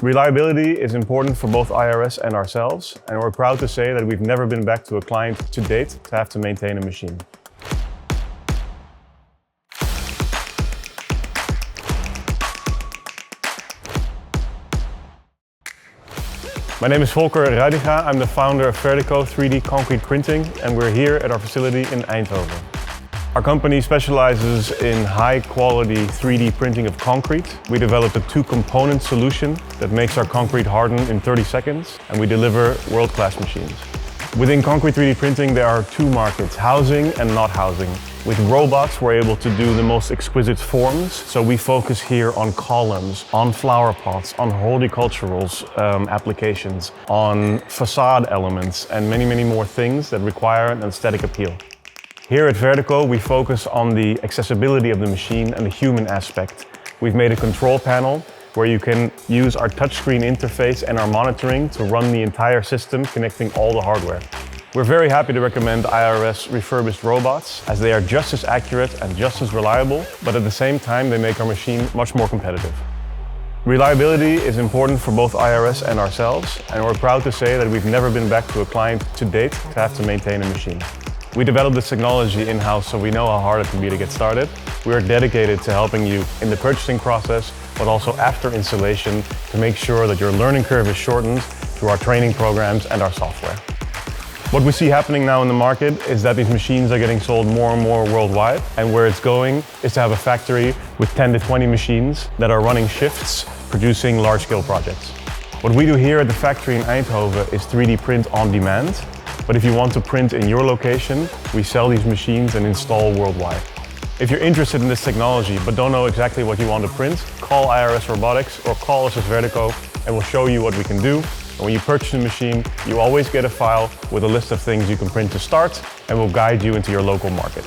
Reliability is important for both IRS and ourselves, and we're proud to say that we've never been back to a client to date to have to maintain a machine. My name is Volker Ruitinga. I'm the founder of Vertico 3D concrete printing, and we're here at our facility in Eindhoven. Our company specializes in high-quality 3D printing of concrete. We developed a two-component solution that makes our concrete harden in 30 seconds, and we deliver world-class machines. Within concrete 3D printing, there are two markets, housing and not housing. With robots, we're able to do the most exquisite forms, so we focus here on columns, on flower pots, on horticultural applications, on facade elements, and many, many more things that require an aesthetic appeal. Here at Vertico, we focus on the accessibility of the machine and the human aspect. We've made a control panel where you can use our touchscreen interface and our monitoring to run the entire system, connecting all the hardware. We're very happy to recommend IRS refurbished robots, as they are just as accurate and just as reliable, but at the same time they make our machine much more competitive. Reliability is important for both IRS and ourselves, and we're proud to say that we've never been back to a client to date to have to maintain a machine. We developed this technology in-house, so we know how hard it can be to get started. We are dedicated to helping you in the purchasing process, but also after installation, to make sure that your learning curve is shortened through our training programs and our software. What we see happening now in the market is that these machines are getting sold more and more worldwide, and where it's going is to have a factory with 10 to 20 machines that are running shifts, producing large-scale projects. What we do here at the factory in Eindhoven is 3D print on demand. But if you want to print in your location, we sell these machines and install worldwide. If you're interested in this technology but don't know exactly what you want to print, call IRS Robotics or call us as Vertico and we'll show you what we can do. And when you purchase a machine, you always get a file with a list of things you can print to start, and we'll guide you into your local market.